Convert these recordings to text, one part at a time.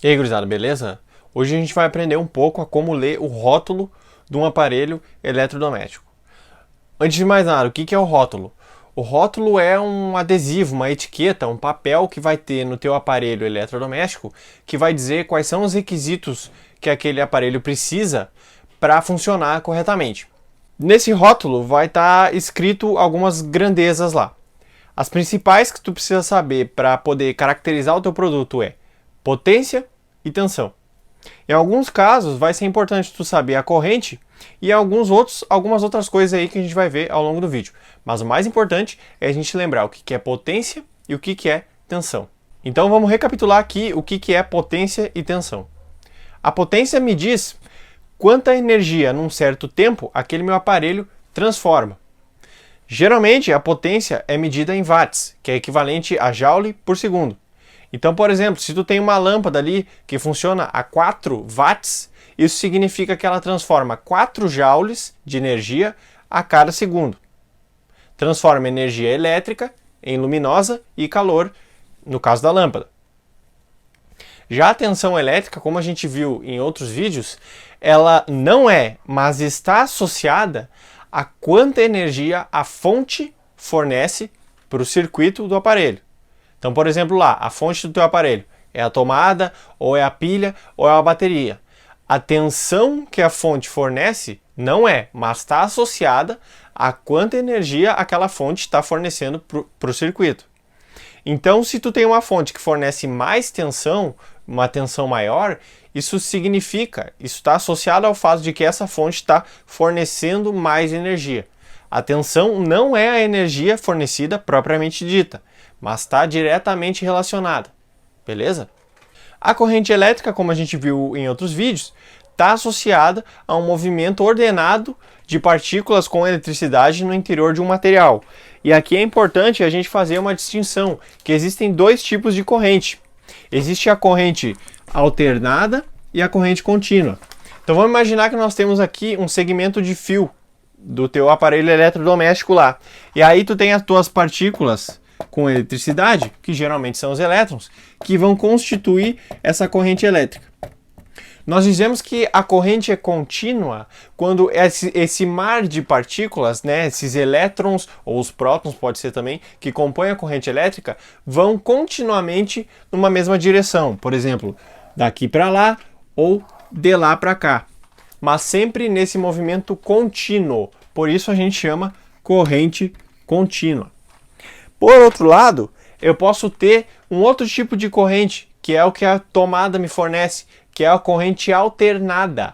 E aí, gurizada, beleza? Hoje a gente vai aprender um pouco a como ler o rótulo de um aparelho eletrodoméstico. Antes de mais nada, o que é o rótulo? O rótulo é um adesivo, uma etiqueta, um papel que vai ter no teu aparelho eletrodoméstico que vai dizer quais são os requisitos que aquele aparelho precisa para funcionar corretamente. Nesse rótulo vai estar escrito algumas grandezas lá. As principais que tu precisa saber para poder caracterizar o teu produto é potência e tensão. Em alguns casos vai ser importante tu saber a corrente e algumas outras coisas aí que a gente vai ver ao longo do vídeo. Mas o mais importante é a gente lembrar o que é potência e o que é tensão. Então vamos recapitular aqui o que é potência e tensão. A potência me diz quanta energia num certo tempo aquele meu aparelho transforma. Geralmente a potência é medida em watts, que é equivalente a joule por segundo. Então, por exemplo, se tu tem uma lâmpada ali que funciona a 4 watts, isso significa que ela transforma 4 joules de energia a cada segundo. Transforma energia elétrica em luminosa e calor, no caso da lâmpada. Já a tensão elétrica, como a gente viu em outros vídeos, ela não é, mas está associada a quanta energia a fonte fornece para o circuito do aparelho. Então, por exemplo, lá, a fonte do teu aparelho é a tomada, ou é a pilha, ou é a bateria. A tensão que a fonte fornece não é, mas está associada a quanta energia aquela fonte está fornecendo para o circuito. Então, se tu tem uma fonte que fornece mais tensão, uma tensão maior, isso está associado ao fato de que essa fonte está fornecendo mais energia. A tensão não é a energia fornecida propriamente dita, mas está diretamente relacionada, beleza? A corrente elétrica, como a gente viu em outros vídeos, está associada a um movimento ordenado de partículas com eletricidade no interior de um material. E aqui é importante a gente fazer uma distinção, que existem dois tipos de corrente. Existe a corrente alternada e a corrente contínua. Então vamos imaginar que nós temos aqui um segmento de fio do teu aparelho eletrodoméstico lá. E aí tu tem as tuas partículas com eletricidade, que geralmente são os elétrons, que vão constituir essa corrente elétrica. Nós dizemos que a corrente é contínua quando esse mar de partículas, né, esses elétrons ou os prótons, pode ser também, que compõem a corrente elétrica, vão continuamente numa mesma direção. Por exemplo, daqui para lá ou de lá para cá. Mas sempre nesse movimento contínuo. Por isso a gente chama corrente contínua. Por outro lado, eu posso ter um outro tipo de corrente, que é o que a tomada me fornece, que é a corrente alternada.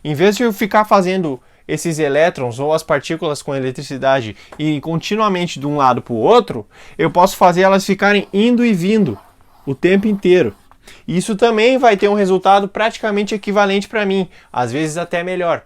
Em vez de eu ficar fazendo esses elétrons ou as partículas com eletricidade e continuamente de um lado para o outro, eu posso fazer elas ficarem indo e vindo o tempo inteiro. Isso também vai ter um resultado praticamente equivalente para mim, às vezes até melhor.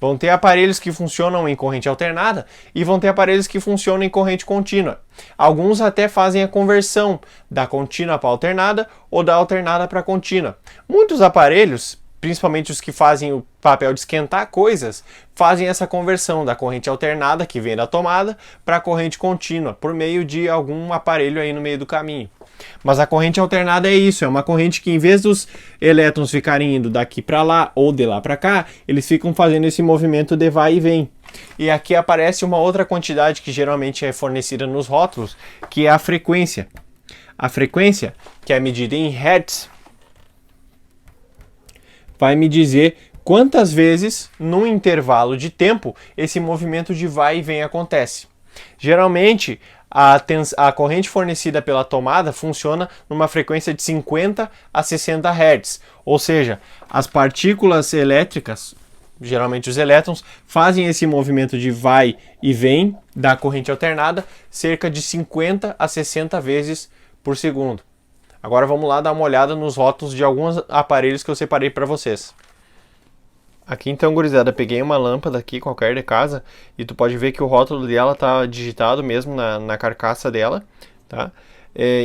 Vão ter aparelhos que funcionam em corrente alternada e vão ter aparelhos que funcionam em corrente contínua. Alguns até fazem a conversão da contínua para alternada ou da alternada para contínua. Muitos aparelhos, principalmente os que fazem o papel de esquentar coisas, fazem essa conversão da corrente alternada, que vem da tomada, para a corrente contínua, por meio de algum aparelho aí no meio do caminho. Mas a corrente alternada é isso, é uma corrente que em vez dos elétrons ficarem indo daqui para lá ou de lá para cá, eles ficam fazendo esse movimento de vai e vem. E aqui aparece uma outra quantidade que geralmente é fornecida nos rótulos, que é a frequência. A frequência, que é medida em Hertz, vai me dizer quantas vezes, num intervalo de tempo, esse movimento de vai e vem acontece. Geralmente, a corrente fornecida pela tomada funciona numa frequência de 50 a 60 Hz, ou seja, as partículas elétricas, geralmente os elétrons, fazem esse movimento de vai e vem da corrente alternada cerca de 50 a 60 vezes por segundo. Agora vamos lá dar uma olhada nos rótulos de alguns aparelhos que eu separei para vocês. Aqui então, gurizada, peguei uma lâmpada aqui qualquer de casa e tu pode ver que o rótulo dela tá digitado mesmo na carcaça dela, tá?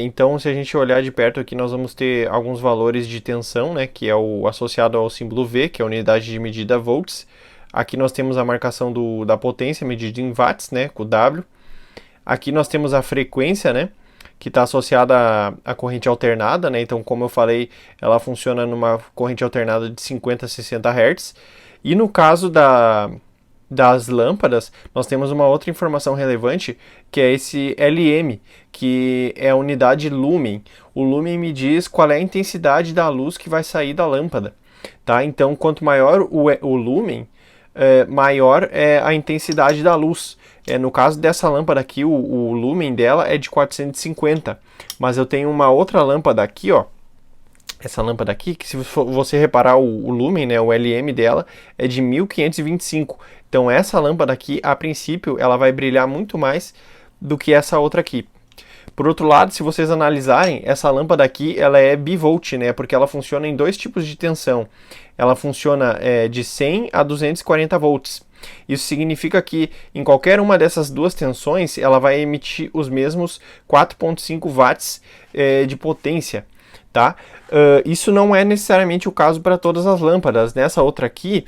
Então, se a gente olhar de perto aqui, nós vamos ter alguns valores de tensão, né, que é o associado ao símbolo V, que é a unidade de medida volts. Aqui nós temos a marcação da potência medida em watts, né, com o W. Aqui nós temos a frequência, né, que está associada à corrente alternada, né? Então, como eu falei, ela funciona numa corrente alternada de 50 a 60 Hz. E no caso das lâmpadas, nós temos uma outra informação relevante, que é esse LM, que é a unidade lumen. O lumen me diz qual é a intensidade da luz que vai sair da lâmpada, tá? Então, quanto maior o lumen, maior é a intensidade da luz. No caso dessa lâmpada aqui, o lumen dela é de 450, mas eu tenho uma outra lâmpada aqui, ó, essa lâmpada aqui, que se você reparar o lumen, né, o LM dela é de 1525. Então essa lâmpada aqui, a princípio, ela vai brilhar muito mais do que essa outra aqui. Por outro lado, se vocês analisarem, essa lâmpada aqui, ela é bivolt, né, porque ela funciona em dois tipos de tensão. Ela funciona de 100 a 240 volts. Isso significa que em qualquer uma dessas duas tensões, ela vai emitir os mesmos 4,5 watts de potência. Tá? Isso não é necessariamente o caso para todas as lâmpadas. Nessa outra aqui,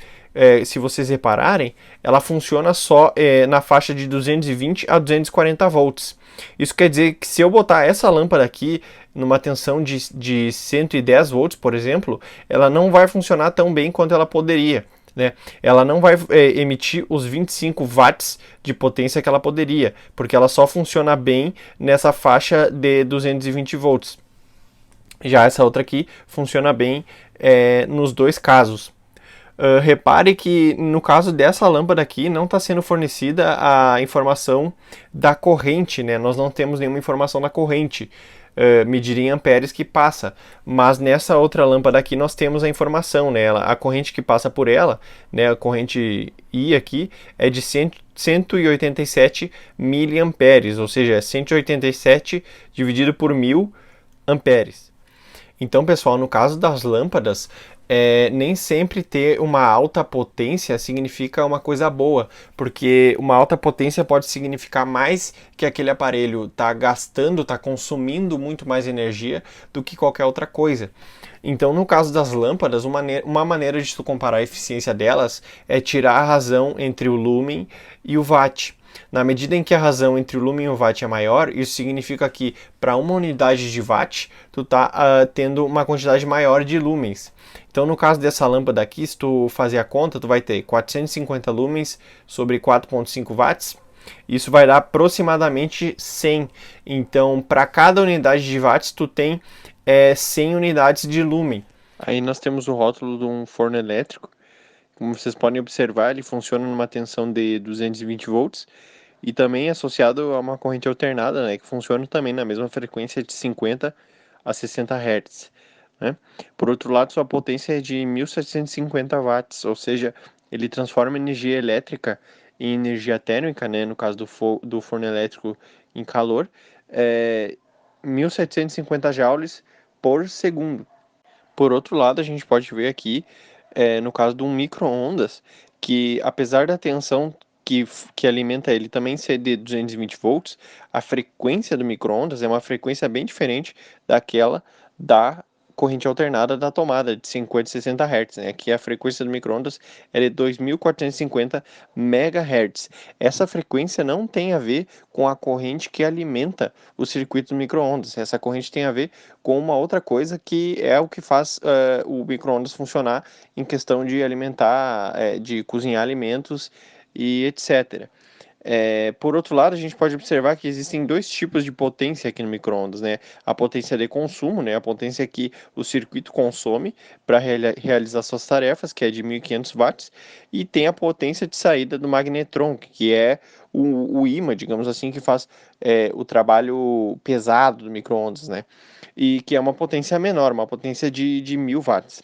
se vocês repararem, ela funciona só na faixa de 220 a 240 volts. Isso quer dizer que se eu botar essa lâmpada aqui numa tensão de 110 volts, por exemplo, ela não vai funcionar tão bem quanto ela poderia. Né? Ela não vai emitir os 25 watts de potência que ela poderia, porque ela só funciona bem nessa faixa de 220 volts. Já essa outra aqui funciona bem nos dois casos. Repare que no caso dessa lâmpada aqui não está sendo fornecida a informação da corrente, né? Nós não temos nenhuma informação da corrente, medir em amperes que passa, mas nessa outra lâmpada aqui nós temos a informação, né? A corrente que passa por ela, né? A corrente I aqui é de 187 miliamperes, ou seja, 187 dividido por 1000 amperes. Então, pessoal, no caso das lâmpadas, nem sempre ter uma alta potência significa uma coisa boa, porque uma alta potência pode significar mais que aquele aparelho está gastando, está consumindo muito mais energia do que qualquer outra coisa. Então, no caso das lâmpadas, uma maneira de tu comparar a eficiência delas é tirar a razão entre o lumen e o watt. Na medida em que a razão entre o lumen e o watt é maior, isso significa que para uma unidade de watt, tu está tendo uma quantidade maior de lumens. Então, no caso dessa lâmpada aqui, se tu fazer a conta, tu vai ter 450 lumens sobre 4,5 watts. Isso vai dar aproximadamente 100. Então, para cada unidade de watts, tu tem 100 unidades de lumen. Aí nós temos o rótulo de um forno elétrico. Como vocês podem observar, ele funciona numa tensão de 220 volts e também é associado a uma corrente alternada, né, que funciona também na mesma frequência de 50 a 60 Hz. Né? Por outro lado, sua potência é de 1750 watts, ou seja, ele transforma energia elétrica em energia térmica, né, no caso do forno elétrico em calor, 1750 joules por segundo. Por outro lado, a gente pode ver aqui, no caso de um micro-ondas, que apesar da tensão que alimenta ele também ser de 220 volts, a frequência do micro-ondas é uma frequência bem diferente daquela da corrente alternada da tomada de 50 e 60 Hz. Né? Aqui a frequência do micro-ondas é de 2.450 MHz. Essa frequência não tem a ver com a corrente que alimenta o circuito do micro-ondas. Essa corrente tem a ver com uma outra coisa que é o que faz o micro-ondas funcionar em questão de alimentar, de cozinhar alimentos e etc. Por outro lado, a gente pode observar que existem dois tipos de potência aqui no micro-ondas, né? A potência de consumo, né? A potência que o circuito consome para realizar suas tarefas, que é de 1500 watts, e tem a potência de saída do magnetron, que é o ímã, digamos assim, que faz o trabalho pesado do micro-ondas, né? E que é uma potência menor, uma potência de 1000 watts.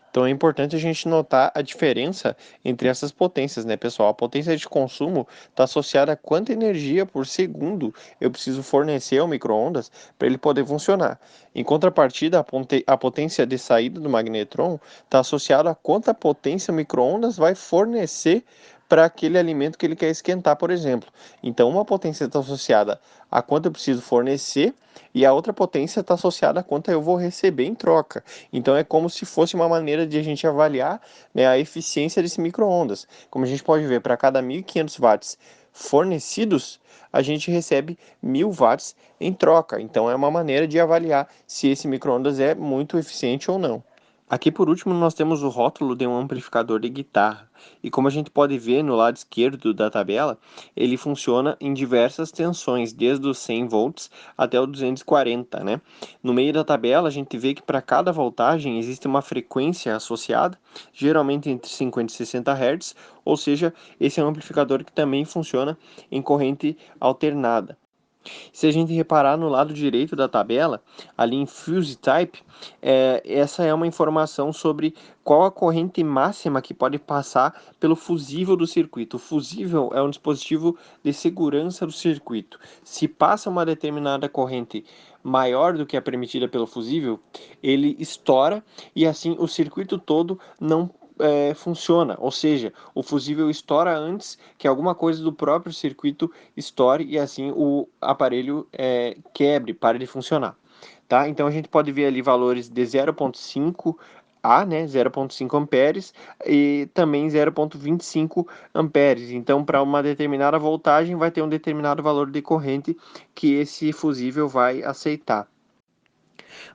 Então é importante a gente notar a diferença entre essas potências, né, pessoal? A potência de consumo está associada a quanta energia por segundo eu preciso fornecer ao micro-ondas para ele poder funcionar. Em contrapartida, a potência de saída do magnetron está associada a quanta potência o micro-ondas vai fornecer para aquele alimento que ele quer esquentar, por exemplo. Então, uma potência está associada a quanto eu preciso fornecer e a outra potência está associada a quanto eu vou receber em troca. Então, é como se fosse uma maneira de a gente avaliar, né, a eficiência desse micro-ondas. Como a gente pode ver, para cada 1.500 watts fornecidos, a gente recebe 1000 watts em troca. Então é uma maneira de avaliar se esse micro-ondas é muito eficiente ou não. Aqui por último nós temos o rótulo de um amplificador de guitarra. E como a gente pode ver no lado esquerdo da tabela, ele funciona em diversas tensões, desde os 100 volts até o 240, né? No meio da tabela a gente vê que para cada voltagem existe uma frequência associada, geralmente entre 50 e 60 Hz, ou seja, esse é um amplificador que também funciona em corrente alternada. Se a gente reparar no lado direito da tabela, ali em Fuse Type, essa é uma informação sobre qual a corrente máxima que pode passar pelo fusível do circuito. O fusível é um dispositivo de segurança do circuito. Se passa uma determinada corrente maior do que a permitida pelo fusível, ele estoura e assim o circuito todo não funciona, ou seja, o fusível estoura antes que alguma coisa do próprio circuito estoure e assim o aparelho quebre, pare de funcionar. Tá? Então a gente pode ver ali valores de 0,5 a, né, 0,5 amperes e também 0,25 amperes. Então, para uma determinada voltagem, vai ter um determinado valor de corrente que esse fusível vai aceitar.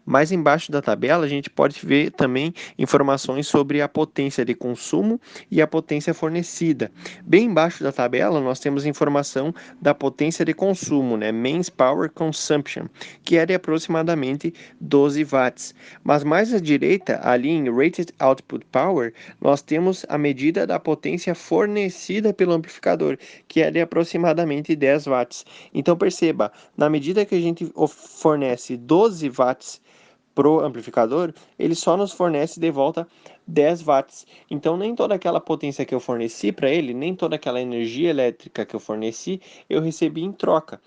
Mais embaixo da tabela, a gente pode ver também informações sobre a potência de consumo e a potência fornecida. Bem embaixo da tabela, nós temos informação da potência de consumo, né? Mains Power Consumption, que é de aproximadamente 12 watts. Mas mais à direita, ali em Rated Output Power, nós temos a medida da potência fornecida pelo amplificador, que é de aproximadamente 10 watts. Então perceba, na medida que a gente fornece 12 watts pro amplificador, ele só nos fornece de volta 10 watts. Então, nem toda aquela potência que eu forneci para ele, nem toda aquela energia elétrica que eu forneci, eu recebi em troca.